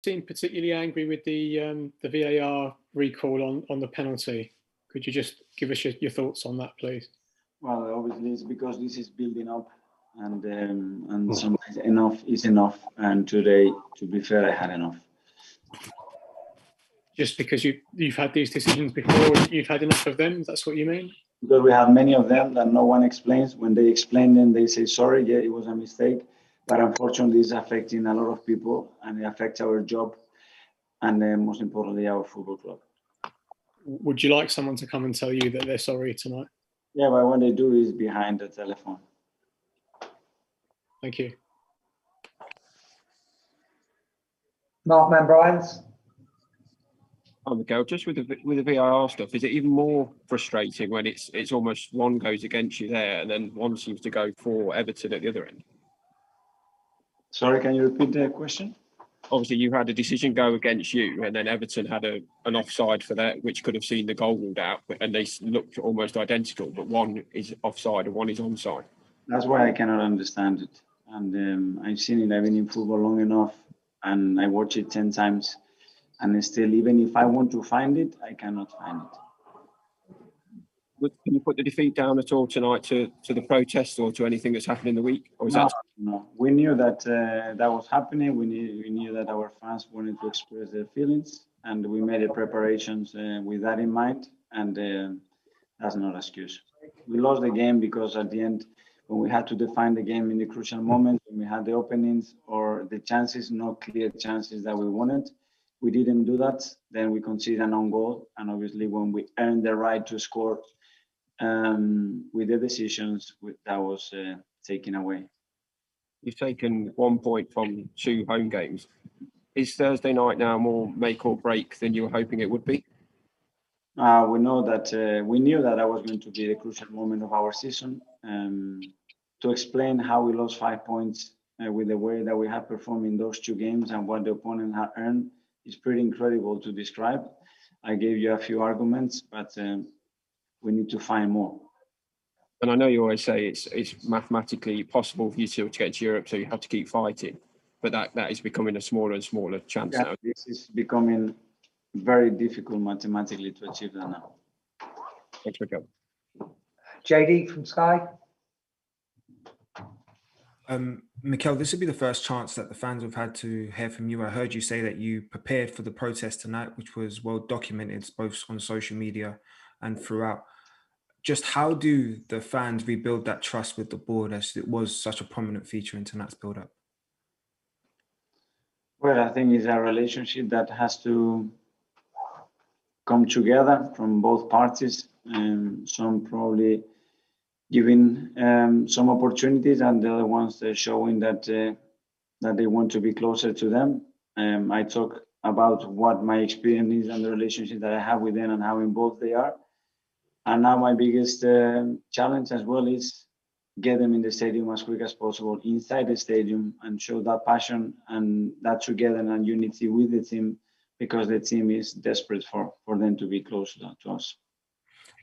seemed particularly angry with the VAR recall on the penalty. Could you just give us your thoughts on that, please? Well, obviously it's because this is building up, and sometimes enough is enough. And today, to be fair, I had enough. Just because you've had these decisions before, you've had enough of them. That's what you mean? Because we have many of them that no one explains. When they explain them, they say sorry, yeah, it was a mistake. But unfortunately, it's affecting a lot of people, and it affects our job, and most importantly, our football club. Would you like someone to come and tell you that they're sorry tonight? Yeah, but when they do, it's behind the telephone. Thank you. Mark Manbrians. Oh, Mikel, just with the VAR stuff, is it even more frustrating when it's almost one goes against you there and then one seems to go for Everton at the other end? Sorry, can you repeat the question? Obviously, you had a decision go against you, and then Everton had an offside for that, which could have seen the goal ruled out, and they looked almost identical, but one is offside and one is onside. That's why I cannot understand it. And I've seen it. I've been in football long enough, and I watch it 10 times. And still, even if I want to find it, I cannot find it. Can you put the defeat down at all tonight to the protest or to anything that's happened in the week? Or is No. We knew that that was happening. We knew that our fans wanted to express their feelings, and we made the preparations with that in mind. And that's not an excuse. We lost the game because at the end, when we had to define the game in the crucial moments, when we had the openings or the chances, not clear chances that we wanted, we didn't do that. Then we conceded an own goal, and obviously, when we earned the right to score. With the decisions that was taken away. You've taken 1 point from 2 home games. Is Thursday night now more make or break than you were hoping it would be? We knew that was going to be the crucial moment of our season. To explain how we lost 5 points with the way that we have performed in those 2 games and what the opponent had earned is pretty incredible to describe. I gave you a few arguments, but we need to find more. And I know you always say it's mathematically possible for you to get to Europe, so you have to keep fighting. But that is becoming a smaller and smaller chance now. This is becoming very difficult mathematically to achieve that now. Thanks, Mikel. JD from Sky. Mikel, this would be the first chance that the fans have had to hear from you. I heard you say that you prepared for the protest tonight, which was well documented both on social media and throughout. Just how do the fans rebuild that trust with the board as it was such a prominent feature in tonight's build-up? Well, I think it's a relationship that has to come together from both parties, and some probably giving some opportunities, and the other ones they're showing that they want to be closer to them. I talk about what my experience is and the relationship that I have with them and how involved they are. And now my biggest challenge as well is get them in the stadium as quick as possible, inside the stadium, and show that passion and that togetherness and unity with the team, because the team is desperate for them to be closer to us.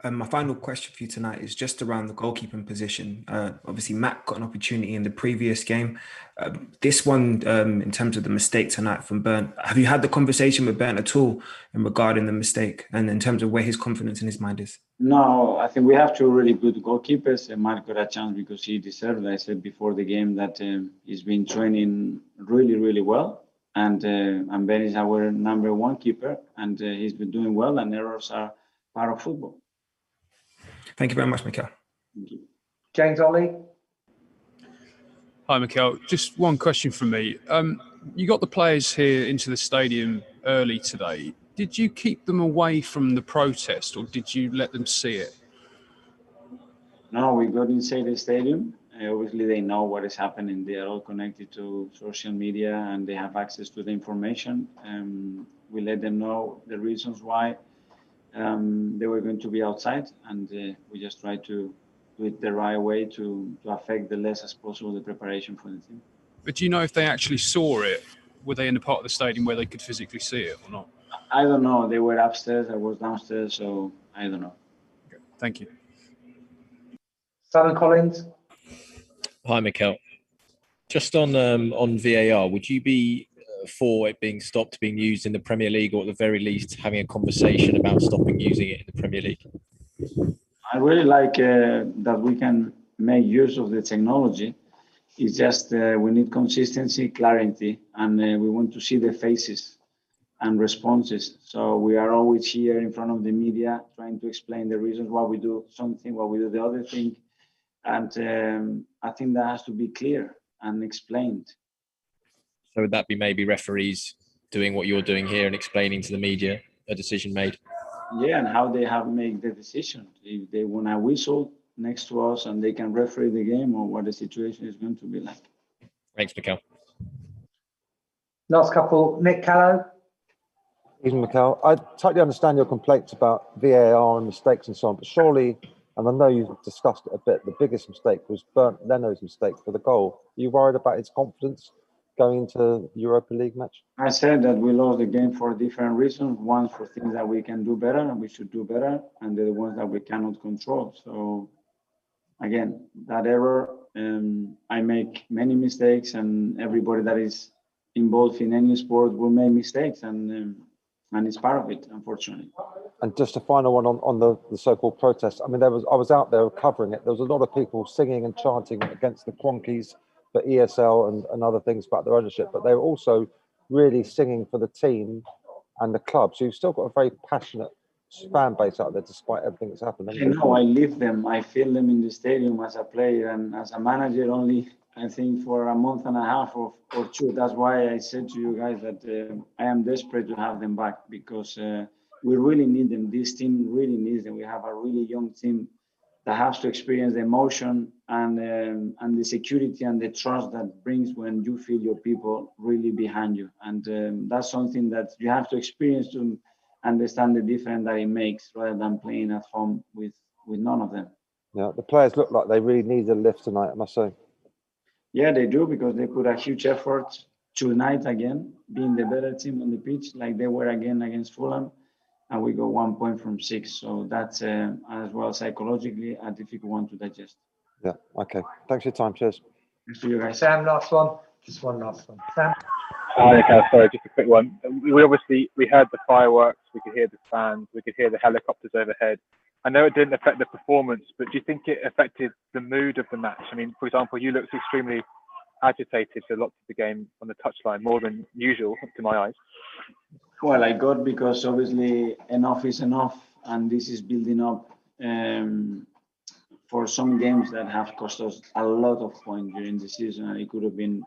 My final question for you tonight is just around the goalkeeping position. Obviously, Matt got an opportunity in the previous game. This one, in terms of the mistake tonight from Bernd, have you had the conversation with Bernd at all in regarding the mistake and in terms of where his confidence in his mind is? No, I think we have 2 really good goalkeepers. Matt got a chance because he deserved it. I said before the game that he's been training really, really well. And Ben is our number 1 keeper, and he's been doing well, and errors are part of football. Thank you very much, Mikel. Thank you. James Ollie. Hi, Mikel. Just one question from me. You got the players here into the stadium early today. Did you keep them away from the protest, or did you let them see it? No, we got inside the stadium. Obviously, they know what is happening. They are all connected to social media, and they have access to the information. We let them know the reasons why they were going to be outside, and we just try to do it the right way to affect the less as possible the preparation for the team. But do you know if they actually saw it? Were they in the part of the stadium where they could physically see it or not? I don't know. They were upstairs. I was downstairs, so I don't know. Okay. Thank you. Simon Collins. Hi, Mikel. Just on VAR, would you be for it being stopped being used in the Premier League, or at the very least having a conversation about stopping using it in the Premier League? I really like that we can make use of the technology. It's just we need consistency, clarity, and we want to see the faces and responses. So we are always here in front of the media trying to explain the reasons why we do something, why we do the other thing. And I think that has to be clear and explained. So would that be maybe referees doing what you're doing here and explaining to the media a decision made? Yeah, and how they have made the decision. If they want a whistle next to us and they can referee the game, or what the situation is going to be like. Thanks, Mikel. Last couple, Nick Callow. Even Mikel, I totally understand your complaints about VAR and mistakes and so on, but surely, and I know you've discussed it a bit, the biggest mistake was Bernd Leno's mistake for the goal. Are you worried about his confidence going into the Europa League match? I said that we lost the game for different reasons. One, for things that we can do better and we should do better, and the ones that we cannot control. So again, that error, I make many mistakes, and everybody that is involved in any sport will make mistakes, and it's part of it, unfortunately. And just a final one on the so-called protest. I mean, I was out there covering it. There was a lot of people singing and chanting against the Kroenkes for ESL and other things about their ownership, but they were also really singing for the team and the club. So you've still got a very passionate fan base out there, despite everything that's happened. I know, I live them. I feel them in the stadium as a player and as a manager only, I think, for a month and a half or two. That's why I said to you guys that I am desperate to have them back, because we really need them. This team really needs them. We have a really young team that has to experience the emotion and the security and the trust that brings when you feel your people really behind you. And that's something that you have to experience to understand the difference that it makes, rather than playing at home with none of them. Yeah, the players look like they really need a lift tonight, I must say. Yeah, they do, because they put a huge effort tonight again, being the better team on the pitch, like they were again against Fulham, and we got 1 point from 6. So that's as well psychologically a difficult one to digest. Yeah, okay. Thanks for your time. Cheers. Thanks to you guys. Sam, last one. Just one last one. Sam. Hi, okay, sorry, just a quick one. We heard the fireworks, we could hear the fans, we could hear the helicopters overhead. I know it didn't affect the performance, but do you think it affected the mood of the match? I mean, for example, you looked extremely agitated for lots of the game on the touchline, more than usual to my eyes. Well, I got, because obviously enough is enough, and this is building up for some games that have cost us a lot of points during the season, and it could have been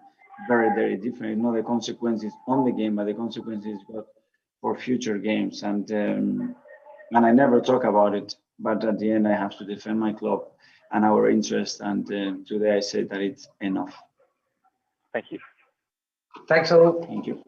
very, very different. Not the consequences on the game, but the consequences got for future games. And I never talk about it, but at the end I have to defend my club and our interest. And today I said that it's enough. Thank you. Thanks all. Thank you.